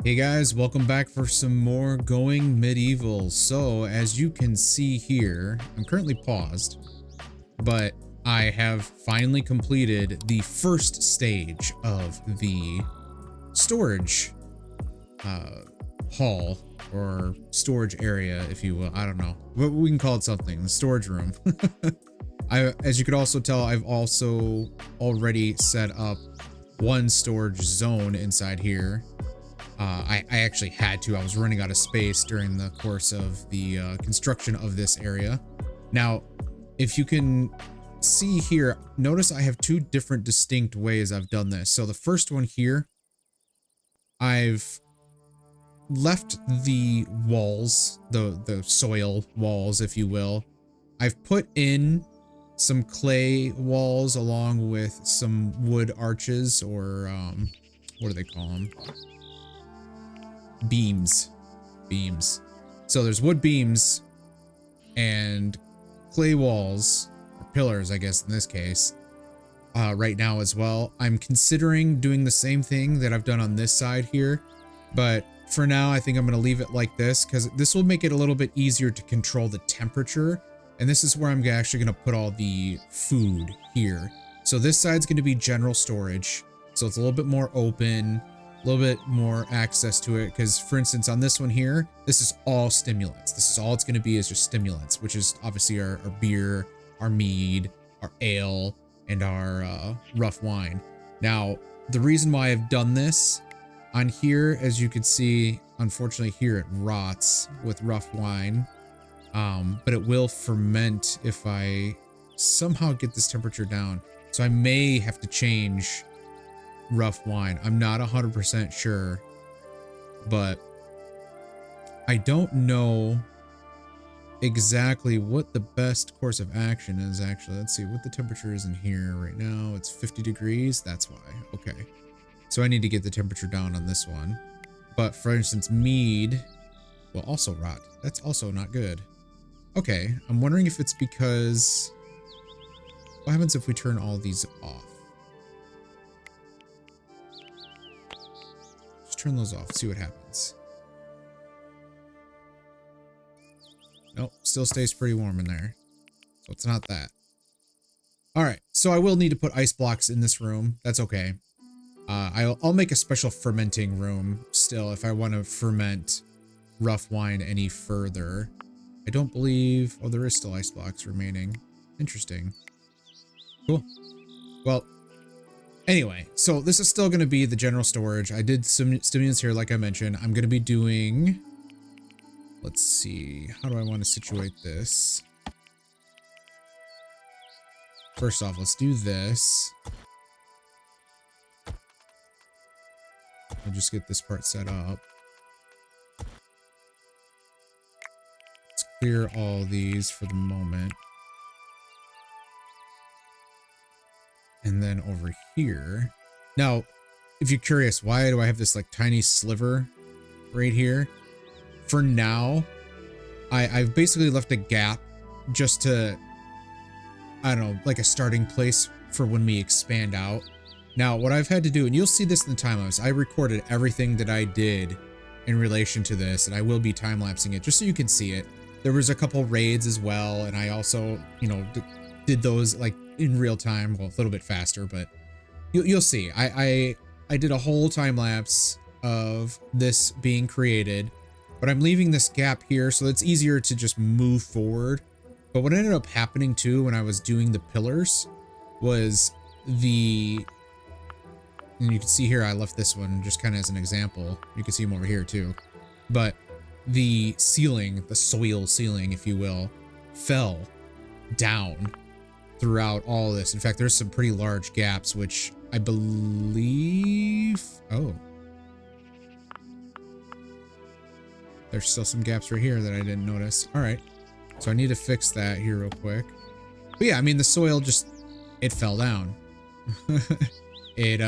Hey guys, welcome back for some more Going Medieval. So as you can see here, I'm currently paused, but I have finally completed the first stage of the storage hall or storage area, if you will. I don't know, but we can call it something, the storage room. As you could also tell, I've also already set up one storage zone inside here. I actually had to. I was running out of space during the course of the construction of this area. Now, if you can see here, notice I have two different distinct ways I've done this. So the first one here, I've left the walls, the soil walls, if you will. I've put in some clay walls along with some wood arches, or what do they call them? Beams. So there's wood beams and clay walls, or pillars, I guess in this case, right now as well. I'm considering doing the same thing that I've done on this side here, but for now I think I'm going to leave it like this because this will make it a little bit easier to control the temperature. And this is where I'm actually going to put all the food here. So this side's going to be general storage, so it's a little bit more open, a little bit more access to it, because for instance on this one here, this is all stimulants. This is all it's going to be, is just stimulants, which is obviously our beer, our mead, our ale, and our rough wine. Now the reason why I've done this on here, as you can see, unfortunately here it rots with rough wine, but it will ferment if I somehow get this temperature down. So I may have to change rough wine. I'm not 100% sure, but I don't know exactly what the best course of action is. Actually, let's see what the temperature is in here right now. It's 50 degrees. That's why. Okay, so I need to get the temperature down on this one. But for instance, mead will also rot. That's also not good. Okay, I'm wondering if it's because, what happens if we turn all these off? Turn those off, see what happens. Nope, still stays pretty warm in there, so it's not that. All right, so I will need to put ice blocks in this room. That's okay. I'll make a special fermenting room still if I want to ferment rough wine any further. I don't believe, oh, there is still ice blocks remaining. Interesting. Cool. Well, anyway, so this is still going to be the general storage. I did some stimulants here, like I mentioned. I'm going to be doing, let's see, how do I want to situate this? First off, let's do this. I'll just get this part set up. Let's clear all these for the moment. And then over here, now, if you're curious, why do I have this like tiny sliver right here? For now, I've basically left a gap just to, I don't know, like a starting place for when we expand out. Now, what I've had to do, and you'll see this in the time-lapse, I recorded everything that I did in relation to this, and I will be time-lapsing it just so you can see it. There was a couple raids as well, and I also, you know, did those like in real time, well, a little bit faster, but you'll see. I did a whole time lapse of this being created, but I'm leaving this gap here so it's easier to just move forward. But what ended up happening too when I was doing the pillars was and you can see here I left this one just kind of as an example. You can see them over here too, but the ceiling, the soil ceiling, if you will, fell down throughout all of this. In fact, there's some pretty large gaps, which I believe, oh, there's still some gaps right here that I didn't notice. All right, so I need to fix that here real quick. But yeah, I mean, the soil just, it fell down. It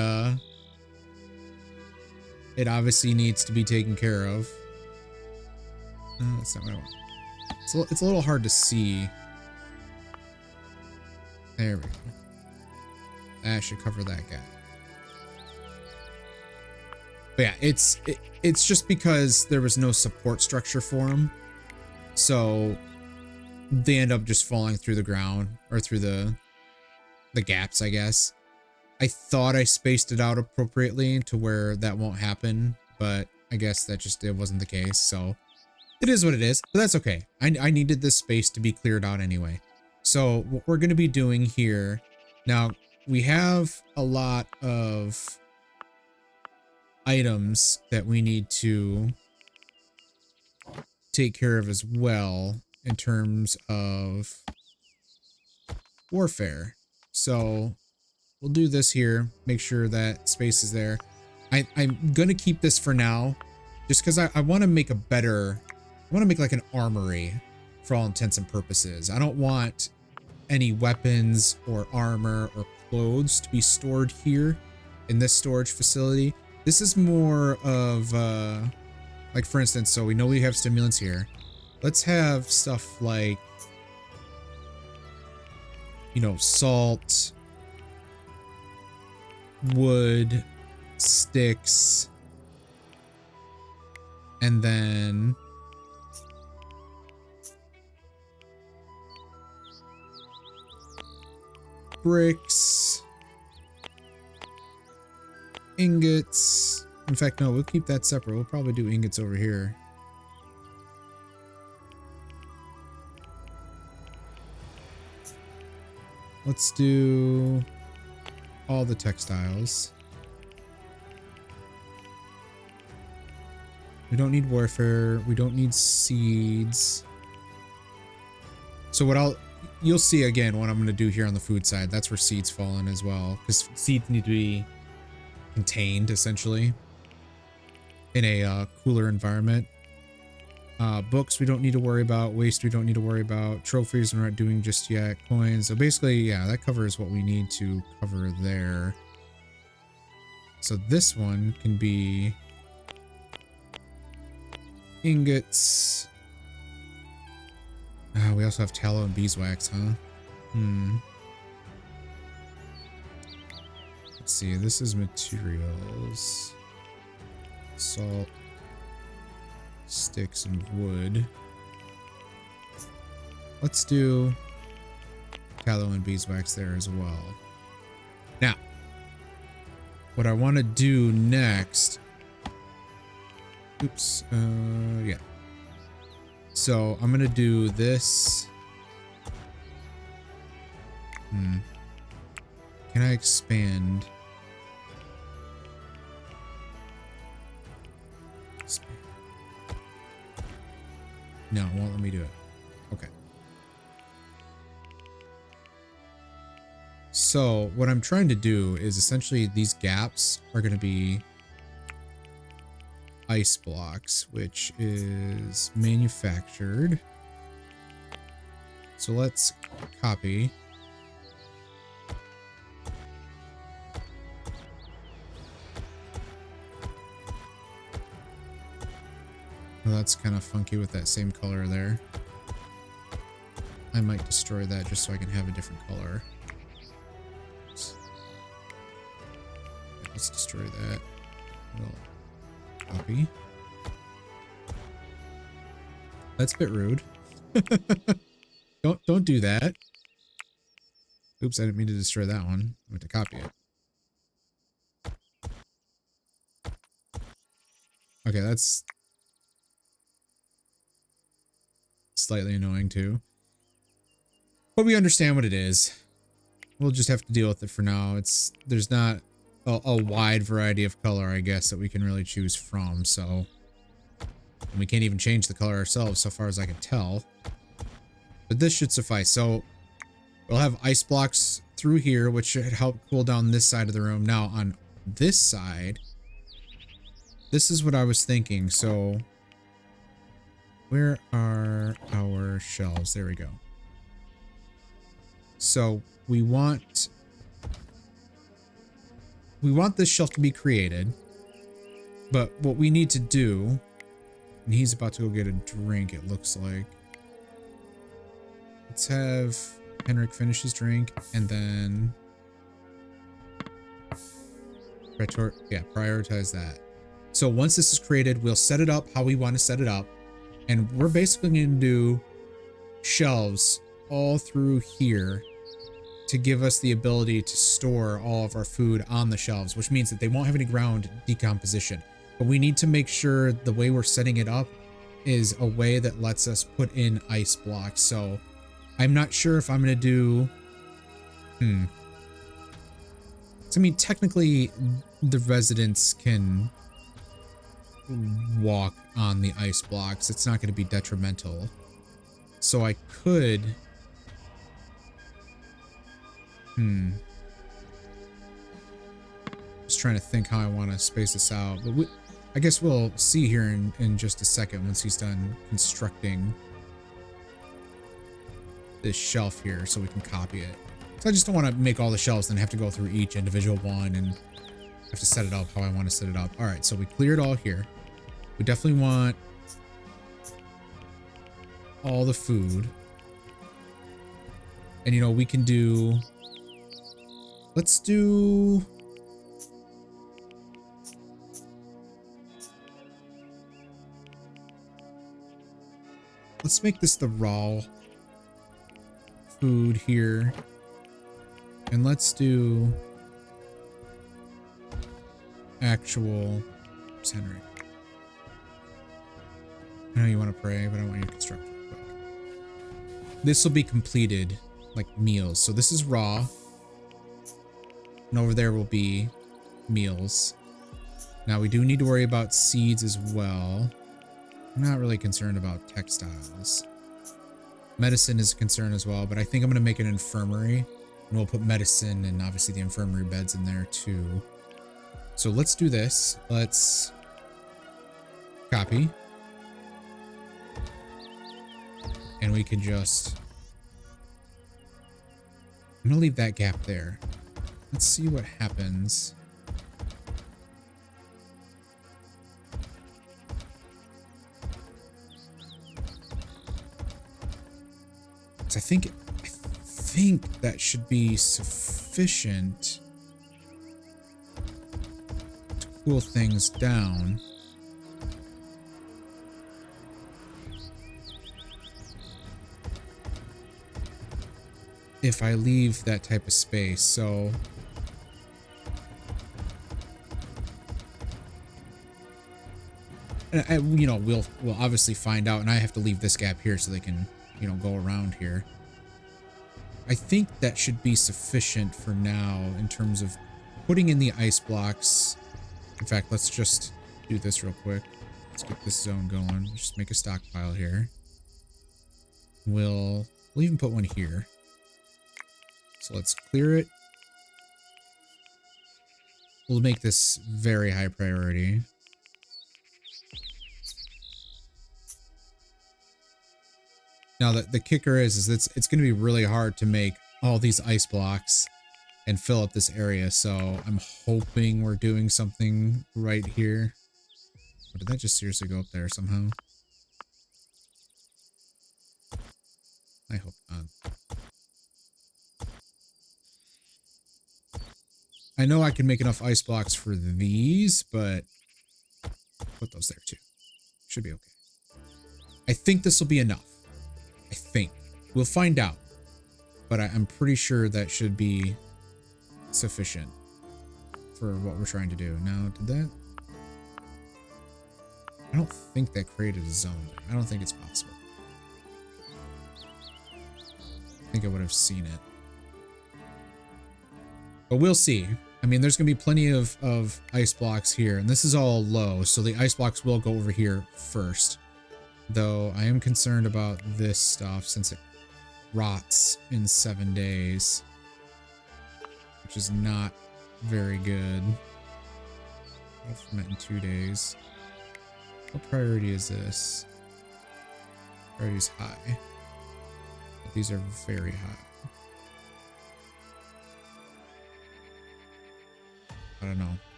obviously needs to be taken care of. That's not what I want. It's a little hard to see. There we go. That should cover that gap. But yeah, it's just because there was no support structure for them. So they end up just falling through the ground or through the gaps, I guess. I thought I spaced it out appropriately to where that won't happen, but I guess that just it wasn't the case. So it is what it is, but that's okay. I needed this space to be cleared out anyway. So what we're going to be doing here now, we have a lot of items that we need to take care of as well in terms of warfare. So we'll do this here, make sure that space is there. I'm gonna keep this for now just because I want to make a better, I want to make like an armory for all intents and purposes. I don't want any weapons or armor or clothes to be stored here in this storage facility. This is more of like, for instance, so we know we have stimulants here. Let's have stuff like, you know, salt, wood, sticks, and then bricks, ingots. In fact, no, we'll keep that separate. We'll probably do ingots over here. Let's do all the textiles. We don't need warfare. We don't need seeds. So what you'll see again what I'm going to do here on the food side. That's where seeds fall in as well, because seeds need to be contained essentially in a cooler environment. Books we don't need to worry about. Waste we don't need to worry about. Trophies we're not doing just yet. Coins. So basically, yeah, that covers what we need to cover there. So this one can be ingots. We also have tallow and beeswax, huh? Let's see. This is materials. Salt. Sticks and wood. Let's do tallow and beeswax there as well. Now, what I want to do next, oops, yeah. So I'm gonna do this. Can I expand? No, it won't let me do it. Okay. So what I'm trying to do is essentially these gaps are going to be ice blocks, which is manufactured. So let's copy. Well, that's kind of funky with that same color there. I might destroy that just so I can have a different color. Let's destroy that. We'll copy. That's a bit rude. Don't do that. Oops, I didn't mean to destroy that one. I meant to copy it. Okay, that's slightly annoying too. But we understand what it is. We'll just have to deal with it for now. There's not a wide variety of color, I guess, that we can really choose from, so. And we can't even change the color ourselves, so far as I can tell. But this should suffice. So we'll have ice blocks through here, which should help cool down this side of the room. Now on this side, this is what I was thinking. So where are our shelves? There we go. So we want this shelf to be created, but what we need to do, and he's about to go get a drink, it looks like. Let's have Henrik finish his drink, and then prioritize that. So once this is created, we'll set it up how we want to set it up. And we're basically going to do shelves all through here to give us the ability to store all of our food on the shelves, which means that they won't have any ground decomposition. But we need to make sure the way we're setting it up is a way that lets us put in ice blocks. So I'm not sure if I'm going to do... So, I mean, technically, the residents can walk on the ice blocks. It's not going to be detrimental. So I could... Just trying to think how I want to space this out. But I guess we'll see here in just a second once he's done constructing this shelf here so we can copy it. So I just don't want to make all the shelves and have to go through each individual one and have to set it up how I want to set it up. All right, so we cleared all here. We definitely want all the food. And, you know, we can do... Let's do... Let's make this the raw food here. And let's do actual Henry. I know you want to pray, but I want you to construct real quick. This will be completed like meals. So this is raw. And over there will be meals. Now we do need to worry about seeds as well. I'm not really concerned about textiles. Medicine is a concern as well, but I think I'm going to make an infirmary. And we'll put medicine and obviously the infirmary beds in there too. So let's do this. Let's copy. And we can just... I'm going to leave that gap there. Let's see what happens. So I think that should be sufficient to cool things down. If I leave that type of space, so and you know, we'll obviously find out, and I have to leave this gap here so they can, you know, go around here. I think that should be sufficient for now in terms of putting in the ice blocks. In fact, let's just do this real quick. Let's get this zone going. Just make a stockpile here. We'll even put one here. So let's clear it. We'll make this very high priority. Now the kicker is it's going to be really hard to make all these ice blocks and fill up this area. So I'm hoping we're doing something right here. Or did that just seriously go up there somehow? I hope not. I know I can make enough ice blocks for these, but put those there too. Should be okay. I think this will be enough. I think. We'll find out. But I'm pretty sure that should be sufficient for what we're trying to do. Now, did that... I don't think that created a zone. I don't think it's possible. I think I would have seen it. But we'll see. I mean, there's going to be plenty of ice blocks here. And this is all low, so the ice blocks will go over here first. Though I am concerned about this stuff since it rots in 7 days, which is not very good. I'll ferment in 2 days. What priority is this? Priority is high. But these are very high. I don't know.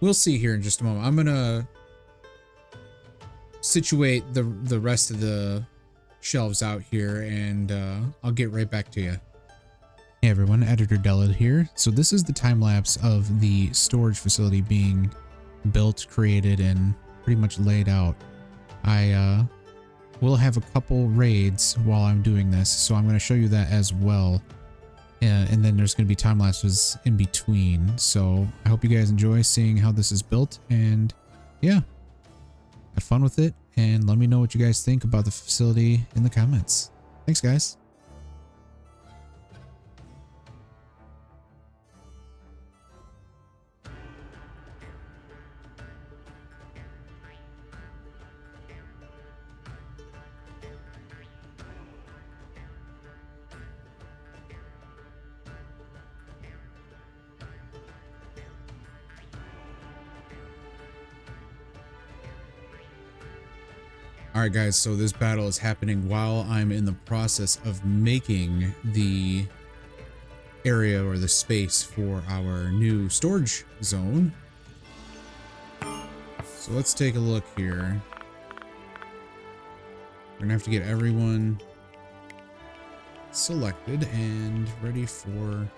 We'll see here in just a moment. I'm gonna situate the rest of the shelves out here, and I'll get right back to you. Hey everyone, Editor Della here. So this is the time lapse of the storage facility being built, created, and pretty much laid out. I will have a couple raids while I'm doing this, so I'm going to show you that as well. And then there's going to be time lapses in between. So I hope you guys enjoy seeing how this is built, and yeah, have fun with it, and let me know what you guys think about the facility in the comments. Thanks, guys. Alright guys, so this battle is happening while I'm in the process of making the area or the space for our new storage zone. So let's take a look here. We're gonna have to get everyone selected and ready for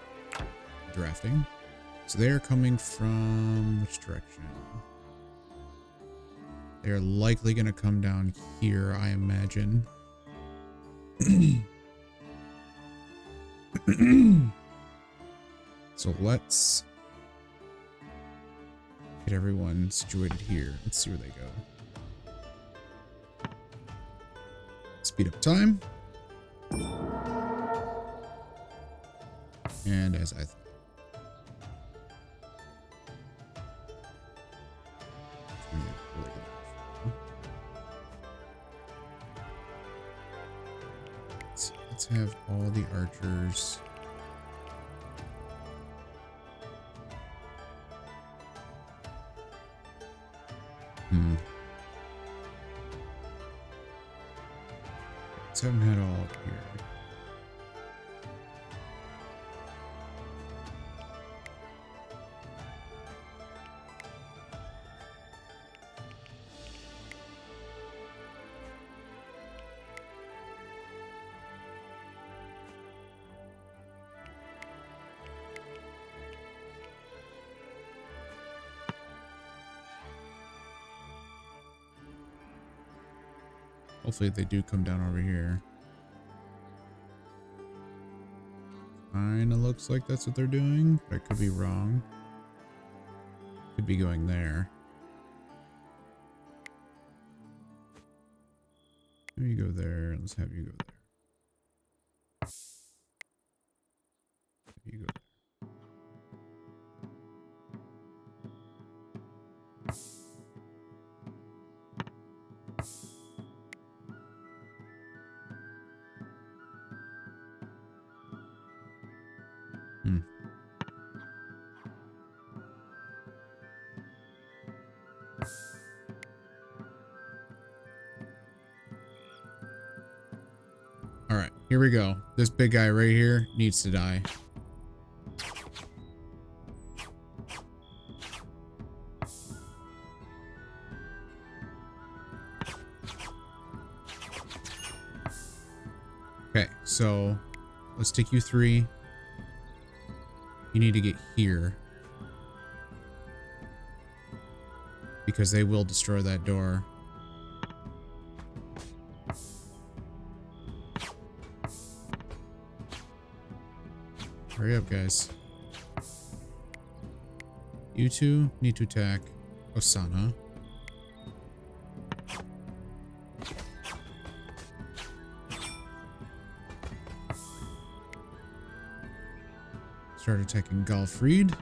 drafting. So they are coming from which direction? They're likely going to come down here, I imagine. So let's get everyone situated here. Let's see where they go. Speed up time. And as I let's have all the archers. Let's have them head all up here. Hopefully they do come down over here. Kinda looks like that's what they're doing, but I could be wrong. Could be going there. Let me go there. Let's have you go there. Have you go there. All right, here we go. This big guy right here needs to die. Okay, so let's take you three. You need to get here because they will destroy that door. Hurry up, guys. You two need to attack Osana. Start attacking Galfried.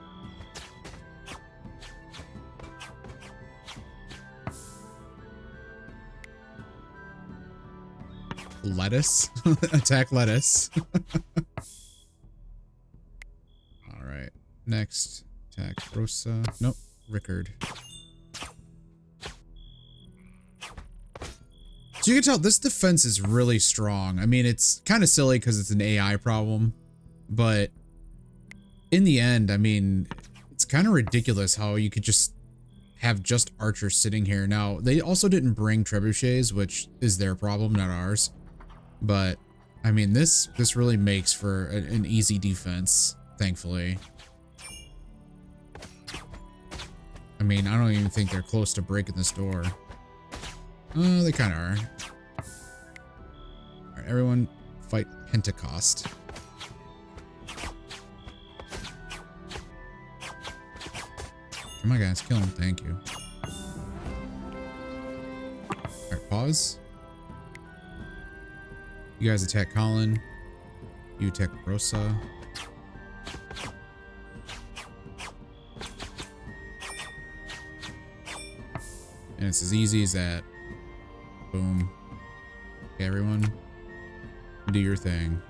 Lettuce. Attack lettuce. Alright. Next. Attack Rosa. Nope. Rickard. So you can tell this defense is really strong. I mean, it's kind of silly because it's an AI problem, but in the end, I mean, it's kind of ridiculous how you could just have just archers sitting here. Now, they also didn't bring trebuchets, which is their problem, not ours. But, I mean, this really makes for an easy defense, thankfully. I mean, I don't even think they're close to breaking this door. Oh, they kind of are. All right, everyone fight Pentecost. Come on, guys, kill him. Thank you. All right, pause. You guys attack Colin. You attack Rosa. And it's as easy as that. Boom. Okay, everyone. Do your thing.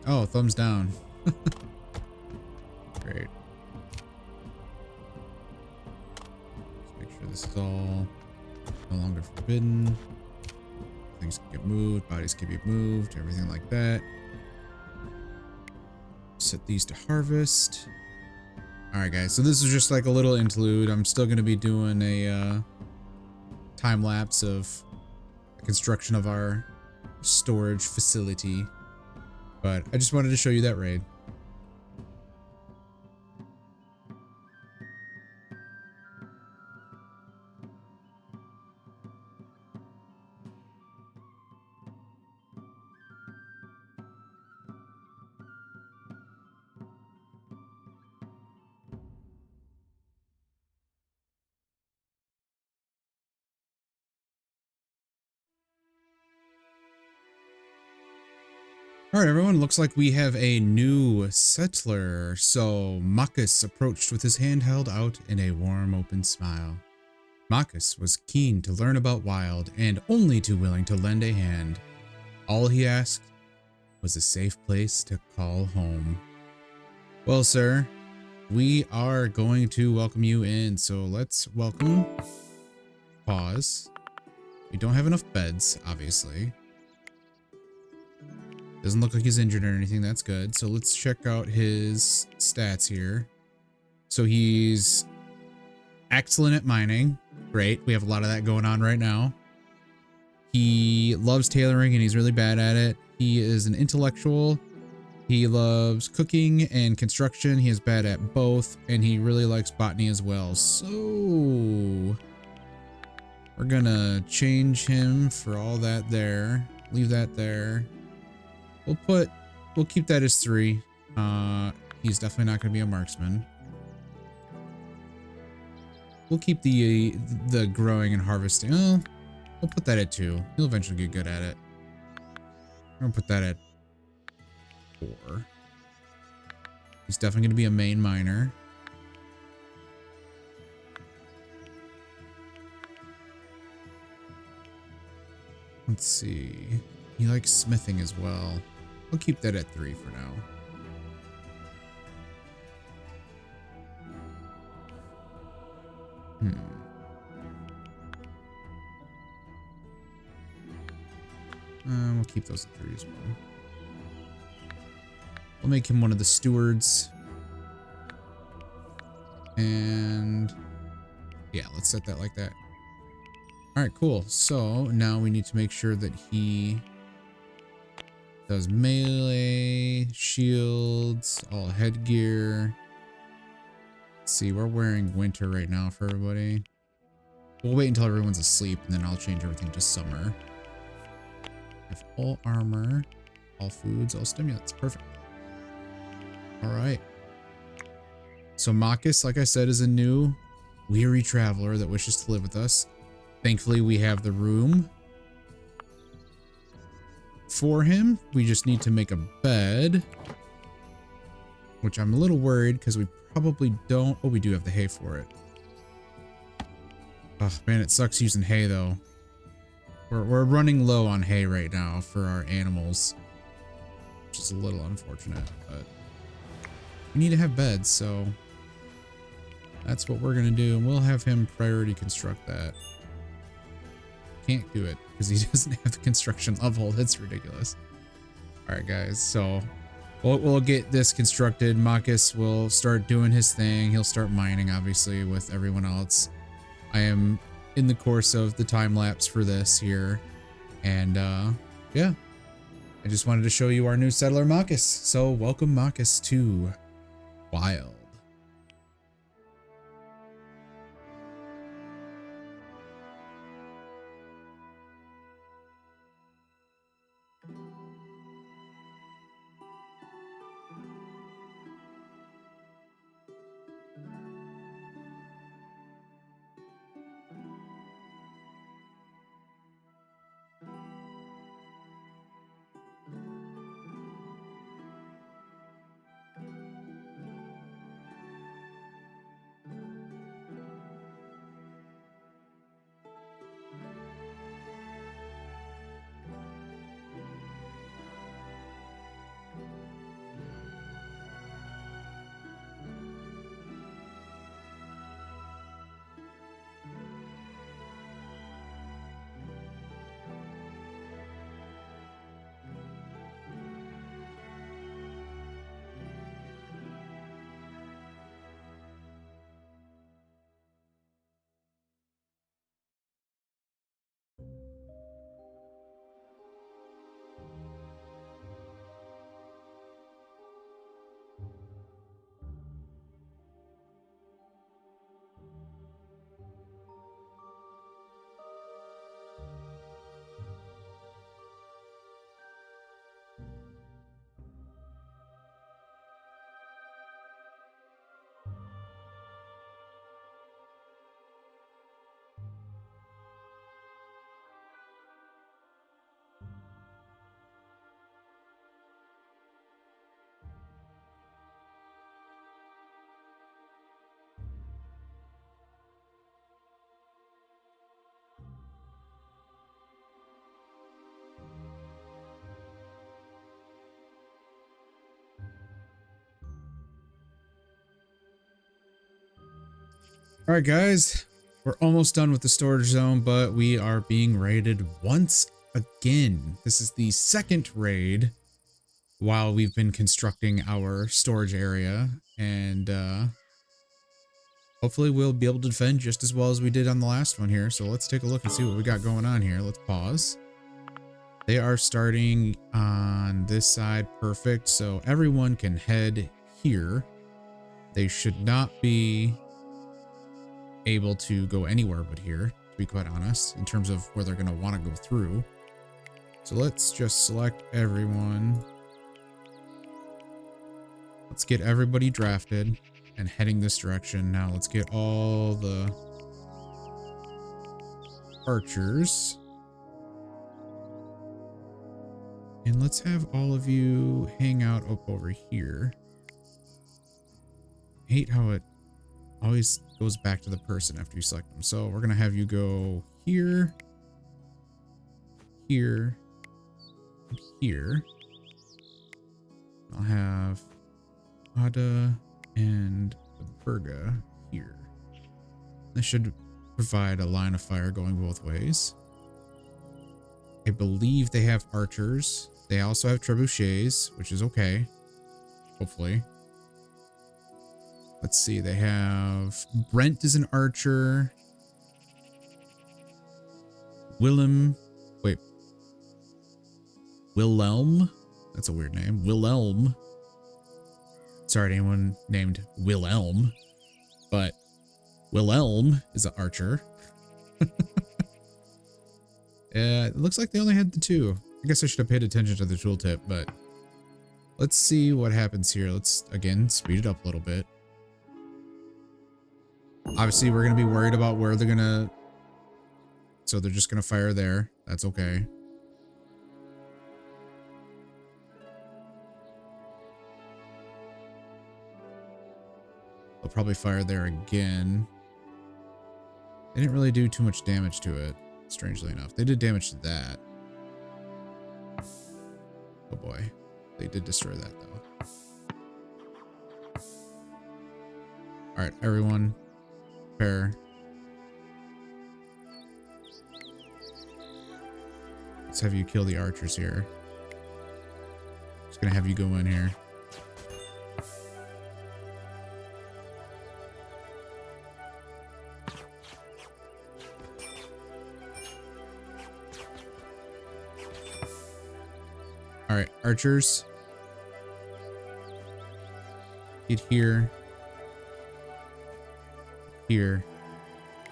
Oh, thumbs down. Great. Let's make sure this is all no longer forbidden. Things can get moved, bodies can be moved, everything like that. Set these to harvest. Alright guys, so this is just like a little interlude. I'm still going to be doing a time lapse of the construction of our storage facility. But I just wanted to show you that raid. All right, everyone, looks like we have a new settler. So Marcus approached with his hand held out in a warm, open smile. Marcus was keen to learn about Wild and only too willing to lend a hand. All he asked was a safe place to call home. Well, sir, we are going to welcome you in. So let's welcome. Pause. We don't have enough beds, obviously. Doesn't look like he's injured or anything. That's good. So let's check out his stats here. So he's excellent at mining. Great. We have a lot of that going on right now. He loves tailoring and he's really bad at it. He is an intellectual. He loves cooking and construction. He is bad at both. And he really likes botany as well. So we're gonna change him for all that there. Leave that there. We'll keep that as 3. He's definitely not going to be a marksman. We'll keep the growing and harvesting. Oh, we'll put that at 2. He'll eventually get good at it. I'm going to put that at 4. He's definitely going to be a main miner. Let's see. He likes smithing as well. We'll keep that at 3 for now. We'll keep those at 3 as well. We'll make him one of the stewards. And yeah, let's set that like that. All right, cool. So now we need to make sure that he does melee, shields, all headgear. Let's see, we're wearing winter right now for everybody. We'll wait until everyone's asleep and then I'll change everything to summer. Have all armor, all foods, all stimulants. Perfect. All right. So Marcus, like I said, is a new weary traveler that wishes to live with us. Thankfully, we have the room for him. We just need to make a bed, which I'm a little worried because we probably don't. Oh, we do have the hay for it. Oh man, it sucks using hay though. We're running low on hay right now for our animals, which is a little unfortunate, but we need to have beds, so that's what we're gonna do, and we'll have him priority construct that. Can't do it because he doesn't have the construction level. That's ridiculous. All right, guys, so we'll get this constructed. Marcus will start doing his thing. He'll start mining, obviously, with everyone else. I am in the course of the time lapse for this here, and yeah, I just wanted to show you our new settler, Marcus. So welcome, Marcus, to Wild. All right, guys, we're almost done with the storage zone, but we are being raided once again. This is the second raid while we've been constructing our storage area, and hopefully we'll be able to defend just as well as we did on the last one here. So let's take a look and see what we got going on here. Let's pause. They are starting on this side. Perfect. So everyone can head here. They should not be able to go anywhere but here, to be quite honest, in terms of where they're going to want to go through. So let's just select everyone. Let's get everybody drafted and heading this direction. Now let's get all the archers. And let's have all of you hang out up over here. I hate how it always goes back to the person after you select them. So we're going to have you go here, here, and here. I'll have Ada and Berga here. This should provide a line of fire going both ways. I believe they have archers. They also have trebuchets, which is okay. Hopefully. Let's see. They have Brent is an archer. Willem. That's a weird name. Wilhelm. Sorry to anyone named Wilhelm, but Wilhelm is an archer. It looks like they only had the two. I guess I should have paid attention to the tooltip, but let's see what happens here. Let's, again, speed it up a little bit. Obviously, we're going to be worried about where they're going to... So they're just going to fire there. That's okay. They'll probably fire there again. They didn't really do too much damage to it, strangely enough. They did damage to that. Oh boy. They did destroy that, though. Alright, everyone. Prepare. Let's have you kill the archers here. Just gonna have you go in here. All right, archers. Get here. Here.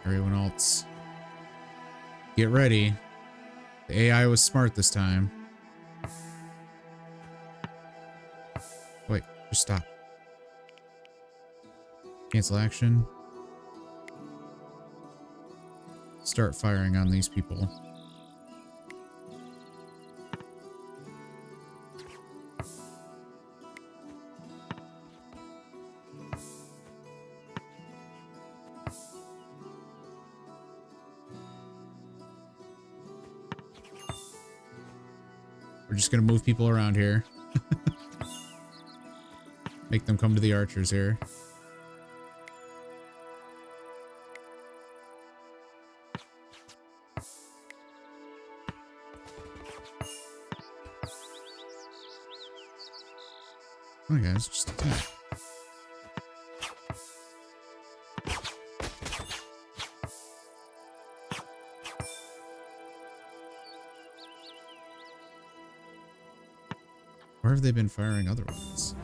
Everyone else. Get ready. The AI was smart this time. Wait, just stop. Cancel action. Start firing on these people. We're just going to move people around here. Make them come to the archers here. Come on, guys, just attack. Where have they been firing otherwise?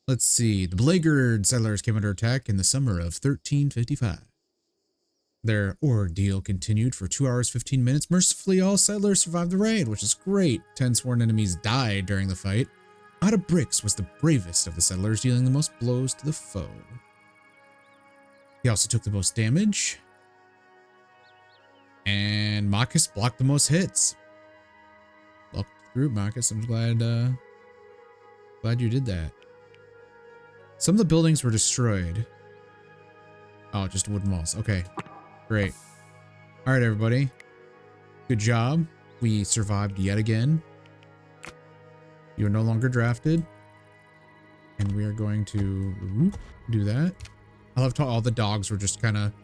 Let's see. The beleaguered settlers came under attack in the summer of 1355. Their ordeal continued for 2 hours, 15 minutes. Mercifully, all settlers survived the raid, which is great. 10 sworn enemies died during the fight. Ada Brix was the bravest of the settlers, dealing the most blows to the foe. He also took the most damage. And Marcus blocked the most hits. Luck through, Marcus. I'm glad you did that. Some of the buildings were destroyed. Oh, just wooden walls. Okay, great. All right, everybody. Good job. We survived yet again. You are no longer drafted. And we are going to do that. I love how all the dogs were just kind of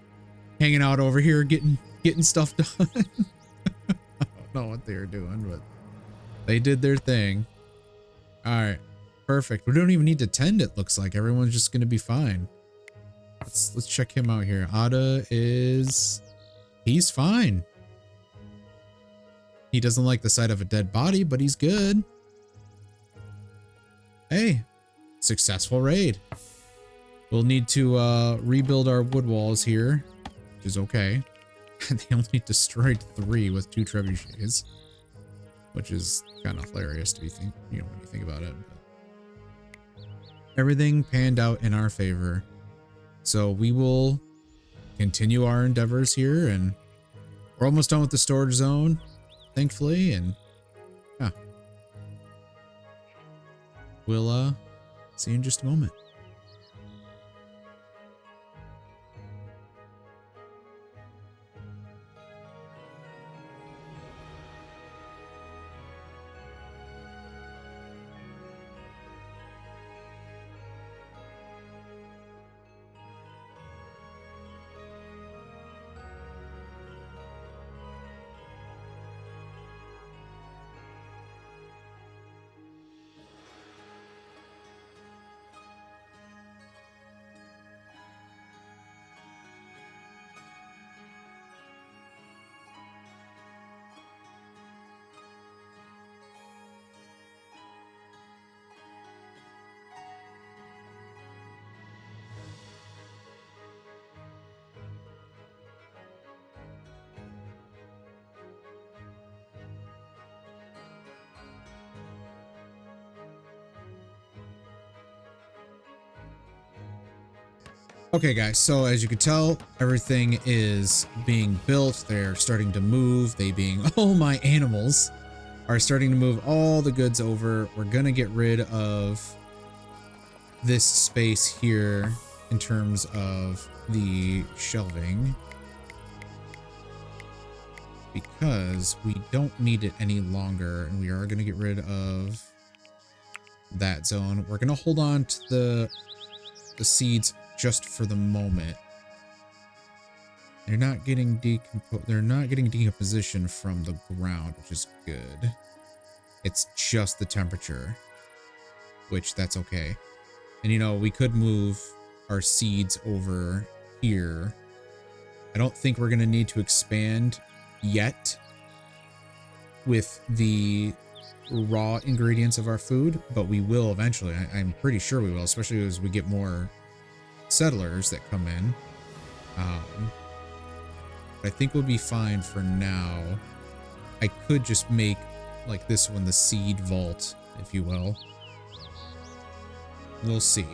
hanging out over here, getting stuff done. I don't know what they were doing, but they did their thing. All right, perfect. We don't even need to tend. It looks like everyone's just gonna be fine. Let's check him out here. He's fine. He doesn't like the sight of a dead body, but he's good. Hey, successful raid. We'll need to rebuild our wood walls here, which is okay. They only destroyed 3 with 2 trebuchets, which is kind of hilarious to be when you think about it. But everything panned out in our favor, so we will continue our endeavors here, and we're almost done with the storage zone, thankfully, and yeah, we'll see you in just a moment. Okay guys, so as you can tell, everything is being built. They're starting to move. They being all my animals are starting to move all the goods over. We're gonna get rid of this space here in terms of the shelving because we don't need it any longer, and we are gonna get rid of that zone. We're gonna hold on to the seeds just for the moment. They're not getting decomposition from the ground, which is good. It's just the temperature, which that's okay. And we could move our seeds over here. I don't think we're gonna need to expand yet with the raw ingredients of our food, but we will eventually. I'm pretty sure we will, especially as we get more settlers that come in. But I think we'll be fine for now. I could just make like this one the seed vault, if you will. We'll see.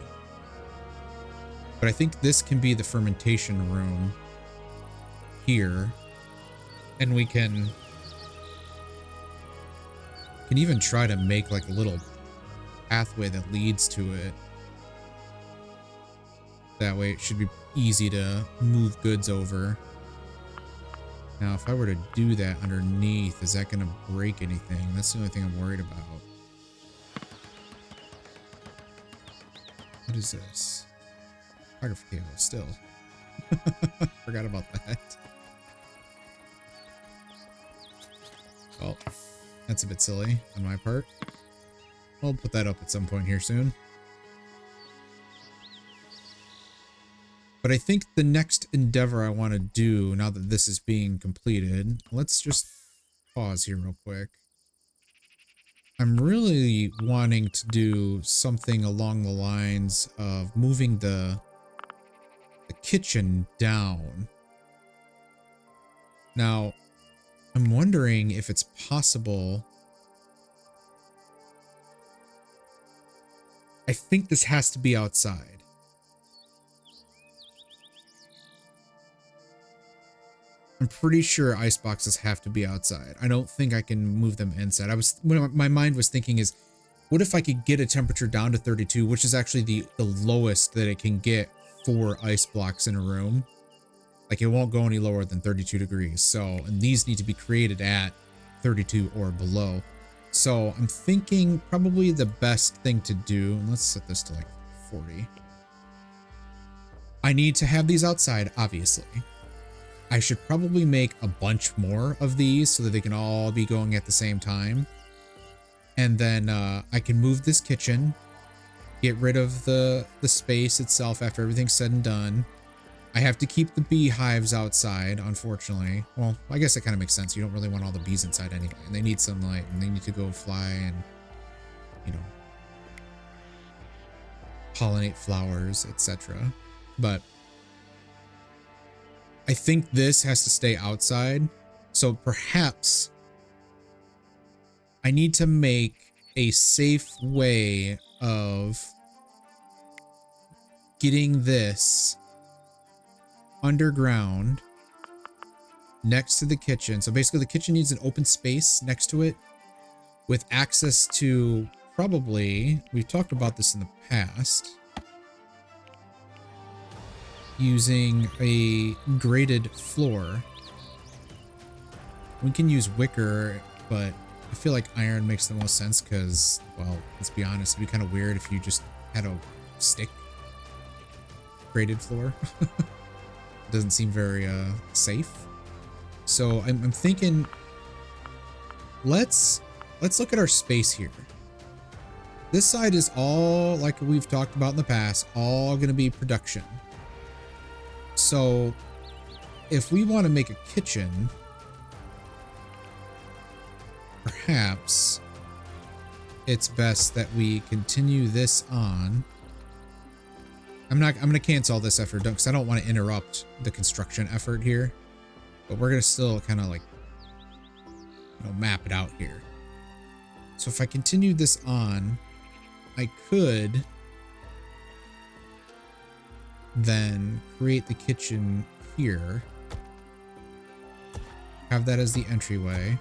But I think this can be the fermentation room here, and we can even try to make like a little pathway that leads to it. That way it should be easy to move goods over. Now, if I were to do that underneath, is that going to break anything? That's the only thing I'm worried about. What is this? Photography table, still. Forgot about that. Well, that's a bit silly on my part. I'll put that up at some point here soon. But I think the next endeavor I want to do, now that this is being completed, let's just pause here real quick. I'm really wanting to do something along the lines of moving the kitchen down. Now, I'm wondering if it's possible. I think this has to be outside. I'm pretty sure ice boxes have to be outside. I don't think I can move them inside. What my mind was thinking is, what if I could get a temperature down to 32, which is actually the lowest that it can get for ice blocks in a room. Like, it won't go any lower than 32 degrees. So, and these need to be created at 32 or below. So I'm thinking probably the best thing to do, and let's set this to like 40. I need to have these outside, obviously. I should probably make a bunch more of these so that they can all be going at the same time. And then I can move this kitchen, get rid of the space itself after everything's said and done. I have to keep the beehives outside, unfortunately. Well, I guess that kind of makes sense. You don't really want all the bees inside anyway. And they need sunlight and they need to go fly and, you know, pollinate flowers, etc. But I think this has to stay outside. So perhaps I need to make a safe way of getting this underground next to the kitchen. So basically the kitchen needs an open space next to it with access to probably, we've talked about this in the past, using a graded floor. We can use wicker, but I feel like iron makes the most sense because, well, let's be honest, it'd be kind of weird if you just had a stick graded floor. Doesn't seem very safe. So I'm thinking, let's look at our space here. This side is all, like we've talked about in the past, all going to be production. So if we want to make a kitchen, perhaps it's best that we continue this on. I'm going to cancel this effort because I don't want to interrupt the construction effort here, but we're going to still kind of like, you know, map it out here. So if I continue this on, I could then create the kitchen here, have that as the entryway.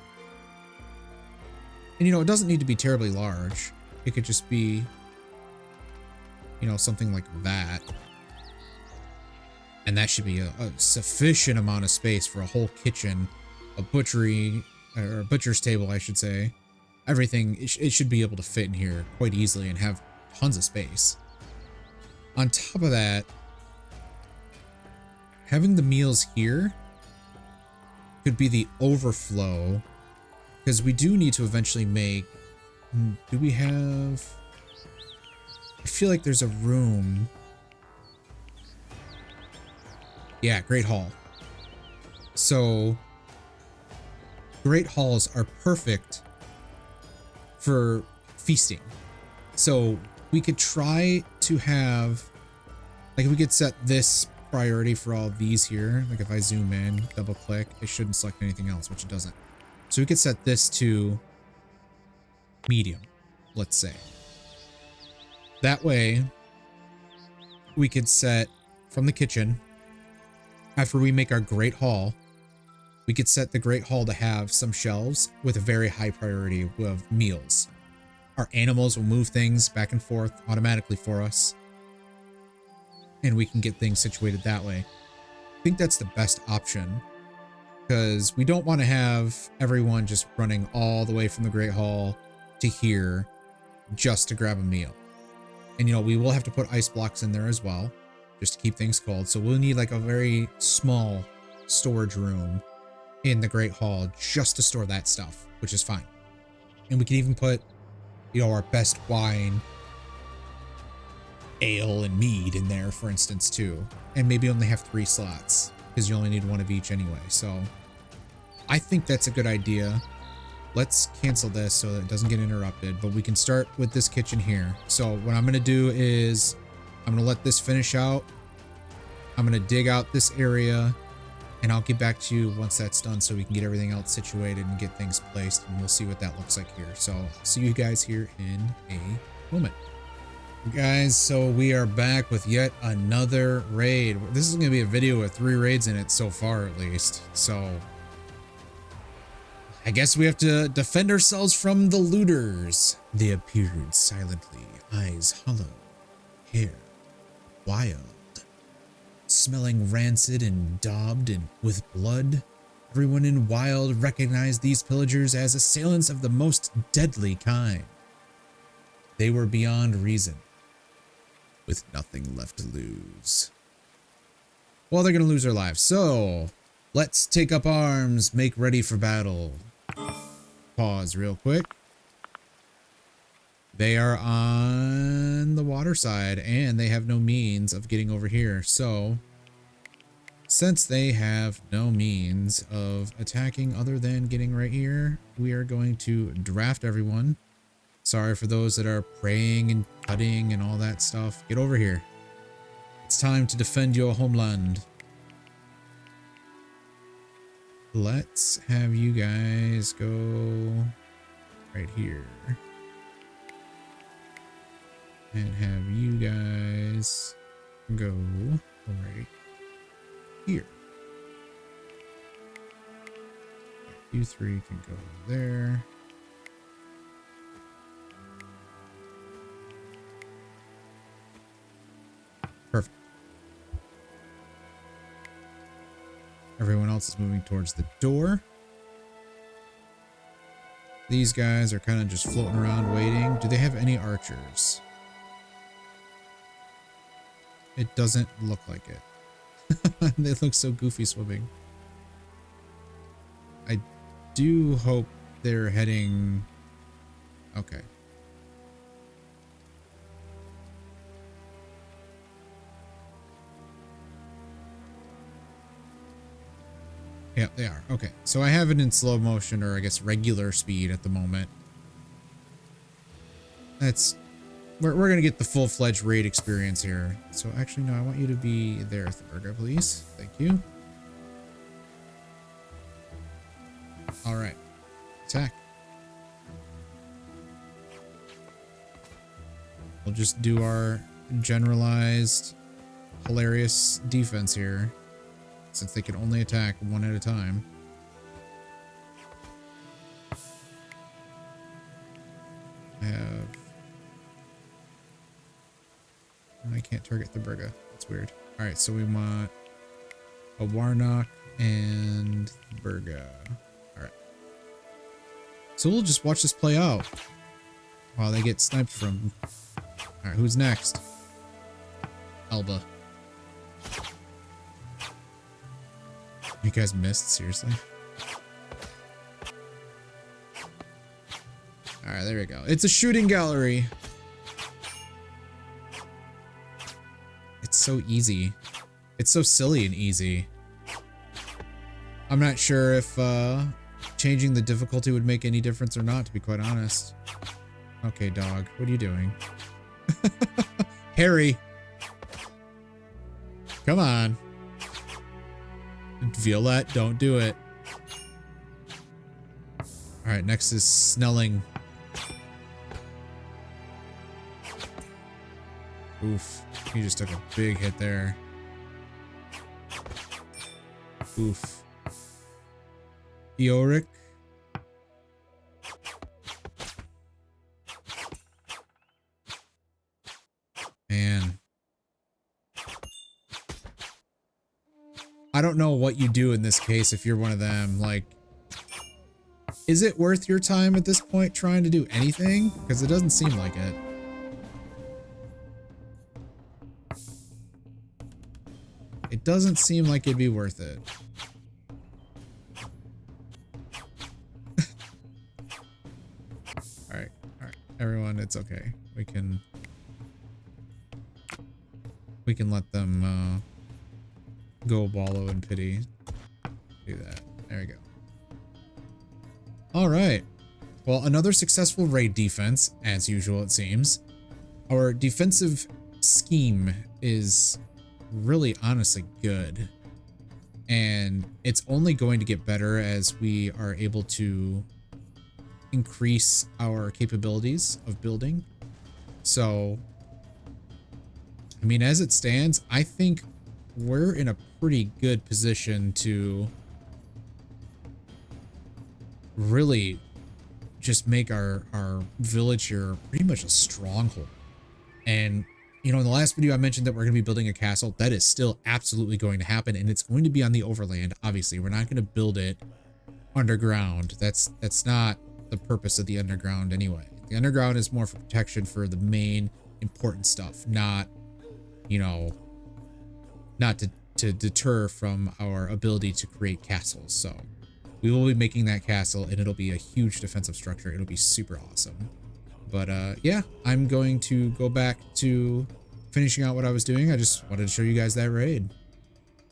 And, you know, it doesn't need to be terribly large. It could just be, you know, something like that. And that should be a sufficient amount of space for a whole kitchen, a butchery, or a butcher's table, I should say. Everything, it should be able to fit in here quite easily and have tons of space. On top of that, having the meals here could be the overflow, because we do need to eventually make, do we have, I feel like there's a room. Yeah, Great Hall. So Great Halls are perfect for feasting. So we could try to have, like, we could set this priority for all these here. Like if I zoom in, double click, it shouldn't select anything else, which it doesn't. So we could set this to medium, let's say. That way we could set from the kitchen, after we make our Great Hall, we could set the Great Hall to have some shelves with a very high priority of meals. Our animals will move things back and forth automatically for us, and we can get things situated that way. I think that's the best option, because we don't want to have everyone just running all the way from the Great Hall to here just to grab a meal. And, you know, we will have to put ice blocks in there as well, just to keep things cold. So we'll need like a very small storage room in the Great Hall just to store that stuff, which is fine. And we can even put, you know, our best wine, ale, and mead in there, for instance, too. And maybe only have 3 slots, because you only need 1 of each anyway. So I think that's a good idea. Let's cancel this so that it doesn't get interrupted, but we can start with this kitchen here. So what I'm going to do is I'm going to let this finish out. I'm going to dig out this area, and I'll get back to you once that's done so we can get everything else situated and get things placed, and we'll see what that looks like here. So I'll see you guys here in a moment. Guys, so we are back with yet another raid. This is going to be a video with 3 raids in it so far, at least. So I guess we have to defend ourselves from the looters. They appeared silently, eyes hollow, hair wild, smelling rancid and daubed and with blood. Everyone in Wild recognized these pillagers as assailants of the most deadly kind. They were beyond reason, with nothing left to lose. Well, they're going to lose their lives. So, let's take up arms, make ready for battle. Pause real quick. They are on the water side, and they have no means of getting over here. So, since they have no means of attacking other than getting right here, we are going to draft everyone. Sorry for those that are praying and cutting and all that stuff. Get over here. It's time to defend your homeland. Let's have you guys go right here. And have you guys go right here. You three can go there. Perfect. Everyone else is moving towards the door. These guys are kind of just floating around waiting. Do they have any archers? It doesn't look like it. They look so goofy swimming. I do hope they're heading... Okay. Yeah, they are. Okay, so I have it in slow motion, or I guess regular speed at the moment. That's... We're going to get the full-fledged raid experience here. So actually, no, I want you to be there, Thurga, please. Thank you. All right. Attack. We'll just do our generalized, hilarious defense here, since they can only attack one at a time. I have... I can't target the Brigga. That's weird. Alright, so we want a Warnock and Brigga. Alright. So we'll just watch this play out while they get sniped from. Alright, who's next? Elba. You guys missed? Seriously? Alright, there we go. It's a shooting gallery. It's so easy. It's so silly and easy. I'm not sure if changing the difficulty would make any difference or not, to be quite honest. Okay, dog. What are you doing? Harry. Come on. Violette, don't do it. Alright, next is Snelling. Oof. He just took a big hit there. Oof. Eoric. Man. I don't know what you do in this case if you're one of them. Like, is it worth your time at this point trying to do anything? Because it doesn't seem like it. It doesn't seem like it'd be worth it. Alright, everyone, it's okay. We can let them go wallow in pity. Do that. There we go. Alright. Well, another successful raid defense, as usual it seems. Our defensive scheme is really honestly good, and it's only going to get better as we are able to increase our capabilities of building. So I mean, as it stands, I think we're in a pretty good position to really just make our village here pretty much a stronghold. And You know, in the last video I mentioned that we're going to be building a castle. That is still absolutely going to happen, and it's going to be on the overland. Obviously, we're not going to build it underground. That's not the purpose of the underground anyway. The underground is more for protection for the main important stuff, not, you know, not to deter from our ability to create castles. So we will be making that castle, and it'll be a huge defensive structure. It'll be super awesome. But yeah, I'm going to go back to finishing out what I was doing. I just wanted to show you guys that raid.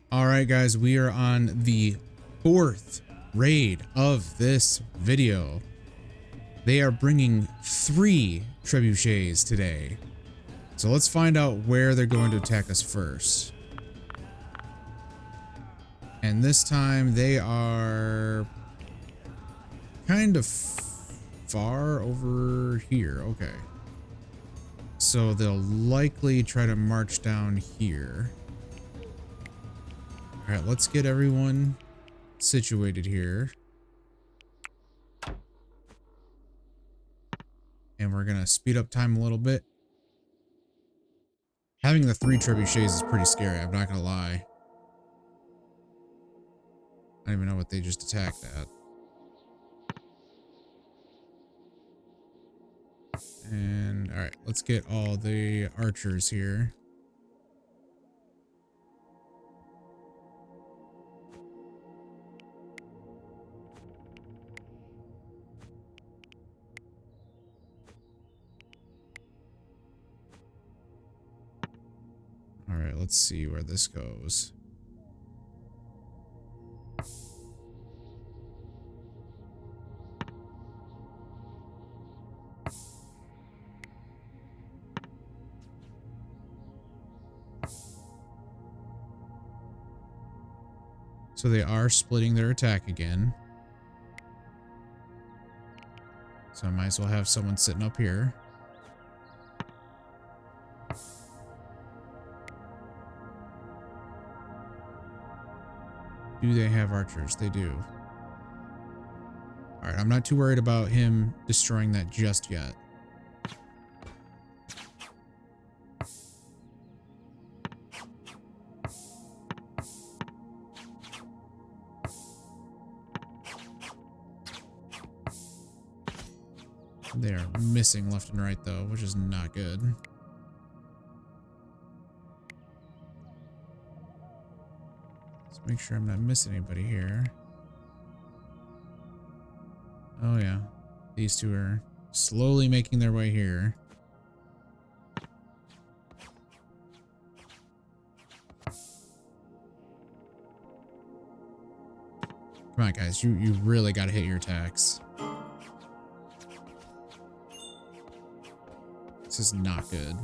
All right, guys, we are on the 4th raid of this video. They are bringing 3 trebuchets today. So let's find out where they're going to attack us first. And this time they are kind of far over here. Okay. So they'll likely try to march down here. All right, let's get everyone situated here. And we're gonna speed up time a little bit. Having the 3 trebuchets is pretty scary, I'm not gonna lie. I don't even know what they just attacked at. And all right, let's get all the archers here. All right, let's see where this goes. So they are splitting their attack again. So I might as well have someone sitting up here. Do they have archers? They do. All right, I'm not too worried about him destroying that just yet. They are missing left and right though, which is not good. Let's make sure I'm not missing anybody here. Oh yeah, these 2 are slowly making their way here. Come on guys, you really gotta hit your attacks. This is not good.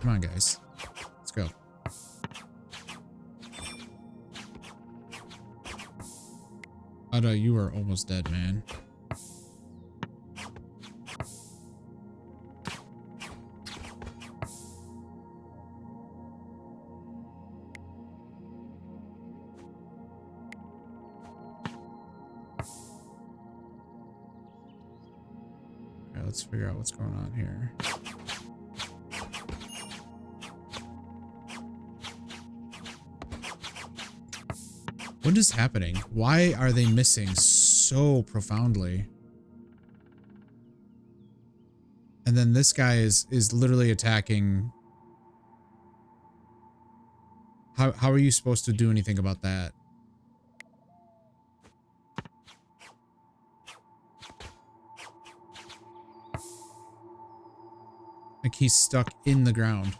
Come on, guys. Let's go. Ada, you are almost dead, man. Let's figure out what's going on here. What is happening? Why are they missing so profoundly? And then this guy is literally attacking. How are you supposed to do anything about that? Like he's stuck in the ground.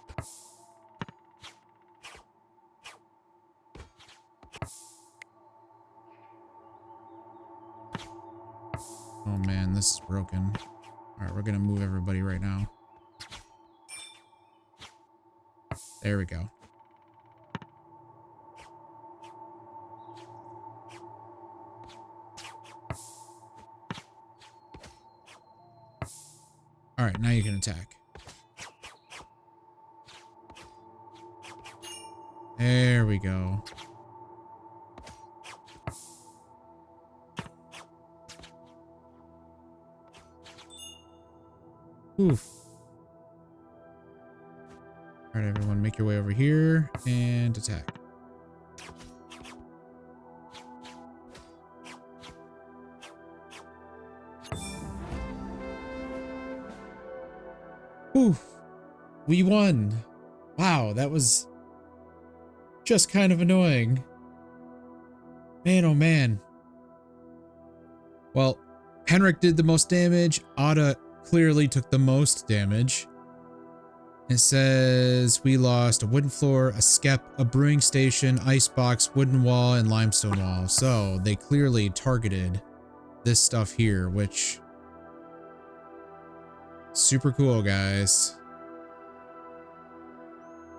Oh man, this is broken. All right, we're gonna move everybody right now. There we go. All right, now you can attack. There we go. Oof. All right, everyone, make your way over here and attack. Oof. We won. Wow, that was just kind of annoying. Man, oh man. Well, Henrik did the most damage. Ada clearly took the most damage. It says we lost a wooden floor, a skep, a brewing station, icebox, wooden wall, and limestone wall. So they clearly targeted this stuff here, which super cool, guys.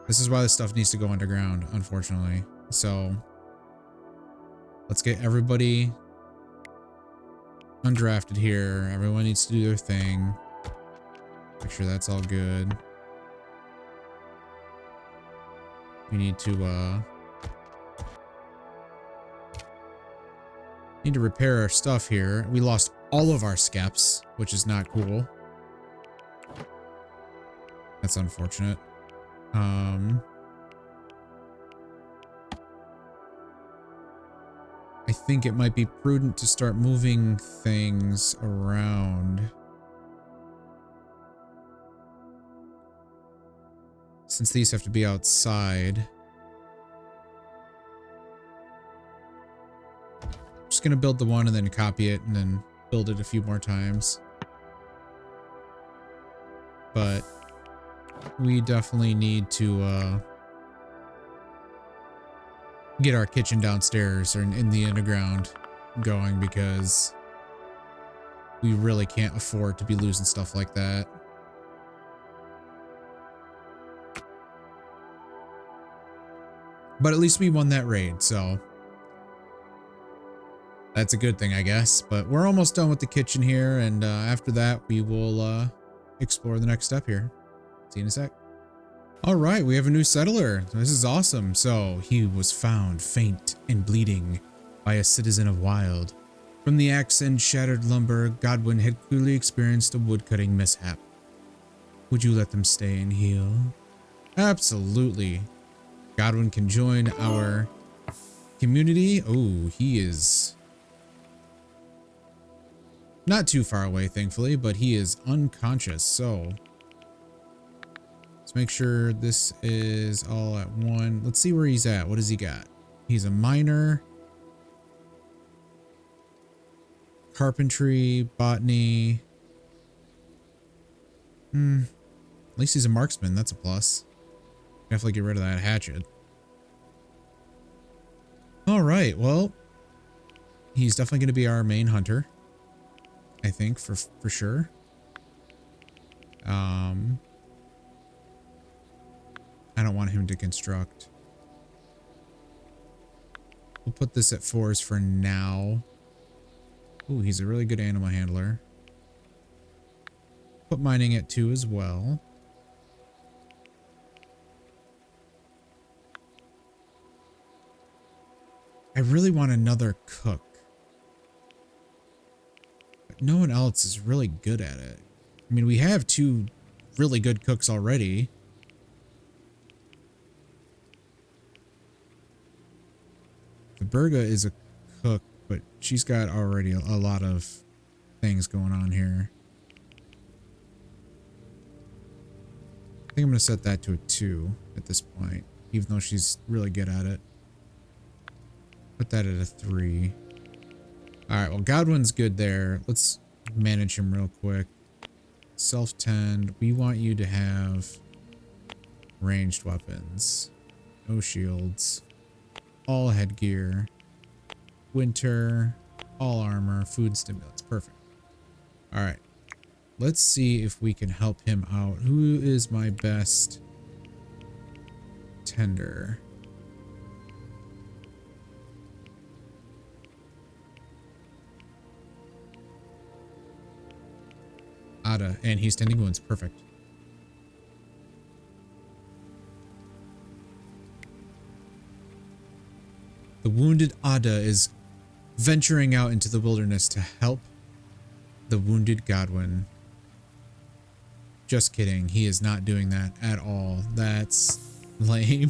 This is why this stuff needs to go underground, unfortunately. So let's get everybody undrafted here. Everyone needs to do their thing. Make sure that's all good. We need to repair our stuff here. We lost all of our skeps, which is not cool. That's unfortunate. I think it might be prudent to start moving things around. Since these have to be outside. I'm just gonna build the one and then copy it and then build it a few more times. But we definitely need to get our kitchen downstairs or in the underground going, because we really can't afford to be losing stuff like that. But at least we won that raid, so that's a good thing, I guess. But we're almost done with the kitchen here, and after that we will explore the next step here. See you in a sec. All right, we have a new settler. This is awesome. So he was found faint and bleeding by a citizen of Wild. From the axe and shattered lumber, Godwin had clearly experienced a woodcutting mishap. Would you let them stay and heal? Absolutely. Godwin can join our community. Oh, he is not too far away, thankfully, but he is unconscious. So let's make sure this is all at one. Let's see where he's at. What does he got? He's a miner, carpentry, botany. At least he's a marksman. That's a plus. Definitely get rid of that hatchet. All right, well, he's definitely going to be our main hunter, I think, for sure. I don't want him to construct. We'll put this at 4s for now. Ooh, he's a really good animal handler. Put mining at 2 as well. I really want another cook. But no one else is really good at it. I mean, we have 2 really good cooks already. The Berga is a cook, but she's got already a lot of things going on here. I think I'm going to set that to a 2 at this point, even though she's really good at it. Put that at a 3. All right, well, Godwin's good there. Let's manage him real quick. Self-tend. We want you to have ranged weapons. No shields. All headgear. Winter. All armor. Food stimulants. Perfect. All right. Let's see if we can help him out. Who is my best tender? Ada, and he's tending wounds. Perfect. The wounded Ada is venturing out into the wilderness to help the wounded Godwin. Just kidding. He is not doing that at all. That's lame.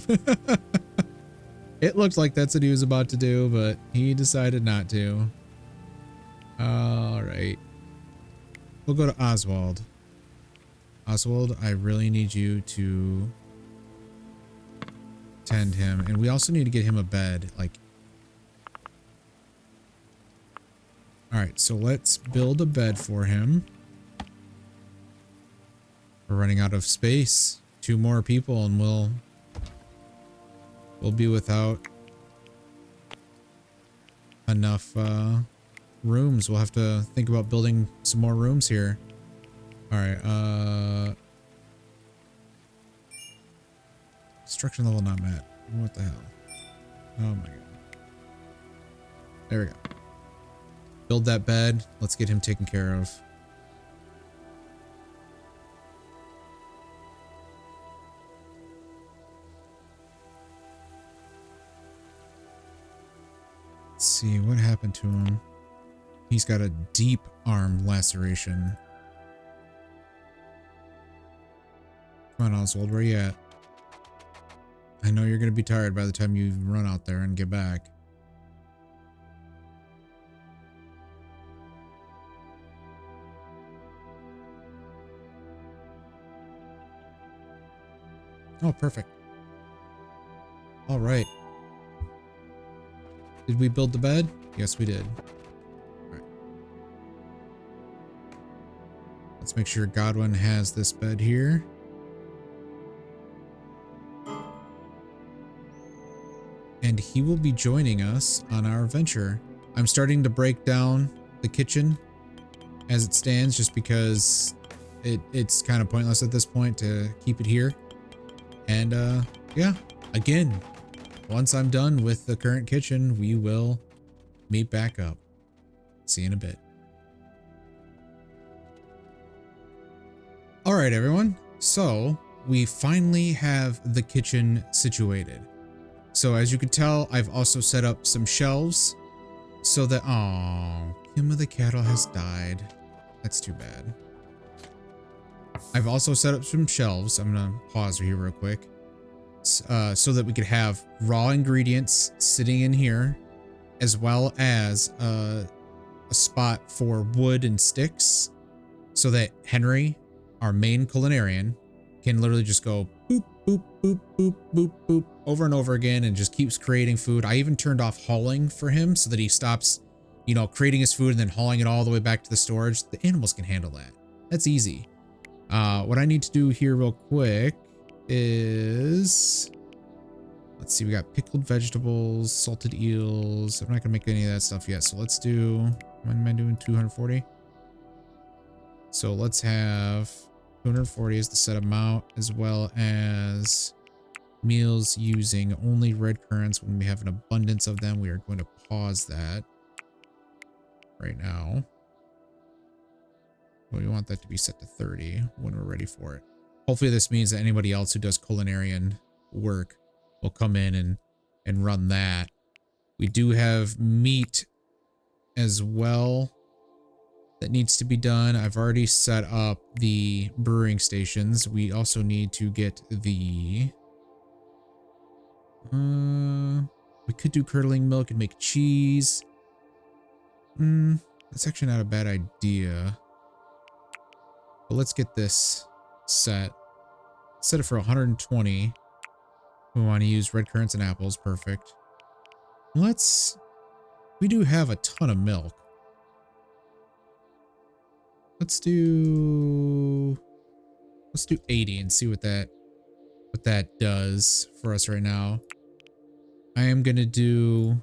It looked like that's what he was about to do, but he decided not to. All right. We'll go to Oswald. Oswald, I really need you to tend him. And we also need to get him a bed. Like, all right, so let's build a bed for him. We're running out of space. 2 more people and we'll be without enough rooms. We'll have to think about building some more rooms here. All right, construction level not met. What the hell? Oh my god. There we go. Build that bed. Let's get him taken care of. Let's see what happened to him. He's got a deep arm laceration. Come on, Oswald, where you at? I know you're gonna be tired by the time you run out there and get back. Oh, perfect. All right. Did we build the bed? Yes, we did. All right. Let's make sure Godwin has this bed here. And he will be joining us on our venture. I'm starting to break down the kitchen as it stands just because it's kind of pointless at this point to keep it here. And yeah, again, once I'm done with the current kitchen, we will meet back up. See you in a bit. All right, everyone. So we finally have the kitchen situated. So as you can tell, I've also set up some shelves so that, oh, Kim of the Cattle has died. That's too bad. I've also set up some shelves. I'm gonna pause here real quick. So that we could have raw ingredients sitting in here, as well as a spot for wood and sticks, so that Henry, our main culinarian, can literally just go boop, boop, boop, boop, boop, boop, over and over again and just keeps creating food. I even turned off hauling for him so that he stops, you know, creating his food and then hauling it all the way back to the storage. The animals can handle that. That's easy. What I need to do here real quick is, let's see, we got pickled vegetables, salted eels. I'm not gonna make any of that stuff yet. So let's do, what am I doing? 240. So let's have 240 is the set amount, as well as meals using only red currants when we have an abundance of them. We are going to pause that right now. We want that to be set to 30 when we're ready for it. Hopefully this means that anybody else who does culinarian work will come in and run that. We do have meat as well that needs to be done. I've already set up the brewing stations. We also need to get the we could do curdling milk and make cheese. That's actually not a bad idea. But let's get this set. Set it for 120. We want to use red currants and apples. Perfect. We do have a ton of milk. Let's do 80 and see what that does for us right now. I am gonna do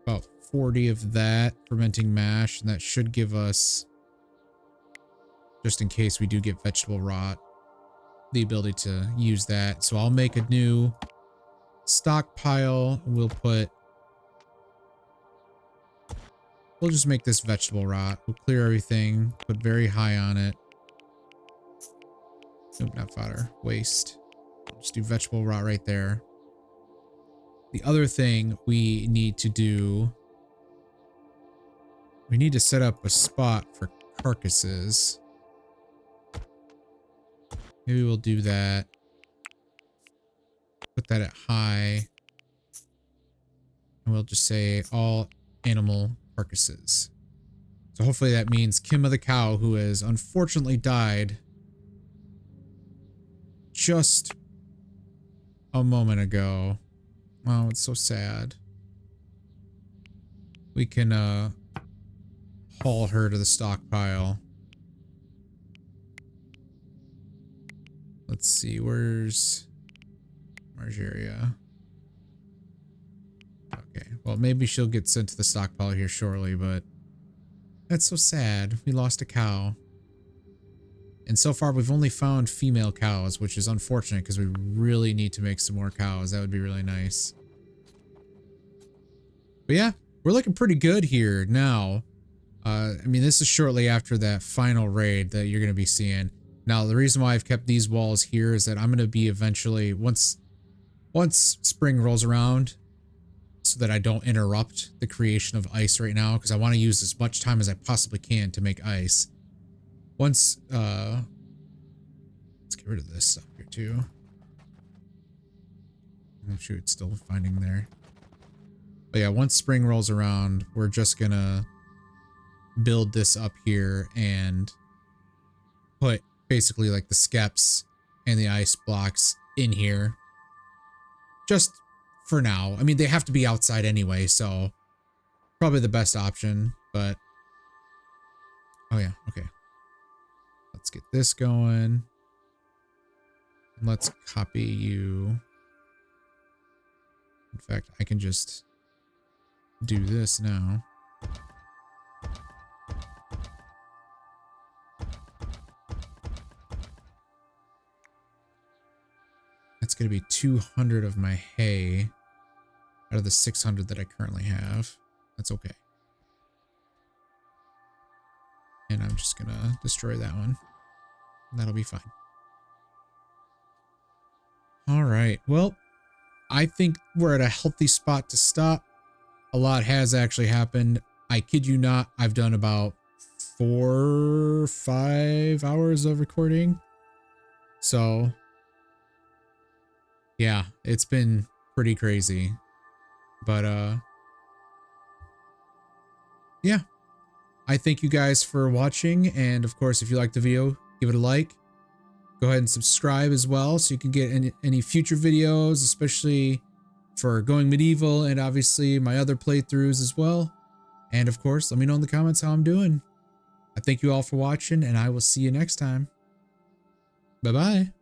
about 40 of that fermenting mash, and that should give us, just in case we do get vegetable rot, the ability to use that. So I'll make a new stockpile. We'll just make this vegetable rot. We'll clear everything, put very high on it. Nope, not fodder. Waste. Just do vegetable rot right there. The other thing we need to do, we need to set up a spot for carcasses. Maybe we'll do that. Put that at high. And we'll just say all animal carcasses. So hopefully that means Kimma the cow, who has unfortunately died just a moment ago. Oh, it's so sad. We can haul her to the stockpile. Let's see, where's Margeria? Okay, well maybe she'll get sent to the stockpile here shortly, but that's so sad. We lost a cow. And so far we've only found female cows, which is unfortunate because we really need to make some more cows. That would be really nice. But yeah, we're looking pretty good here now. I mean, this is shortly after that final raid that you're going to be seeing. Now, the reason why I've kept these walls here is that I'm going to be eventually, once spring rolls around, so that I don't interrupt the creation of ice right now, because I want to use as much time as I possibly can to make ice. Once, let's get rid of this stuff here too. Oh shoot, it's still finding there. But yeah, once spring rolls around, we're just gonna build this up here and put basically like the skeps and the ice blocks in here. Just for now. I mean, they have to be outside anyway, so probably the best option, but oh yeah, okay. Let's get this going. Let's copy you. In fact, I can just do this now. That's going to be 200 of my hay out of the 600 that I currently have. That's okay. And I'm just going to destroy that one. That'll be fine. All right. Well, I think we're at a healthy spot to stop. A lot has actually happened. I kid you not. I've done about 4 or 5 hours of recording. So yeah, it's been pretty crazy. But yeah. I thank you guys for watching, and of course, if you liked the video, give it a like. Go ahead and subscribe as well so you can get any future videos, especially for Going Medieval and obviously my other playthroughs as well. And of course, let me know in the comments how I'm doing. I thank you all for watching, and I will see you next time. Bye-bye.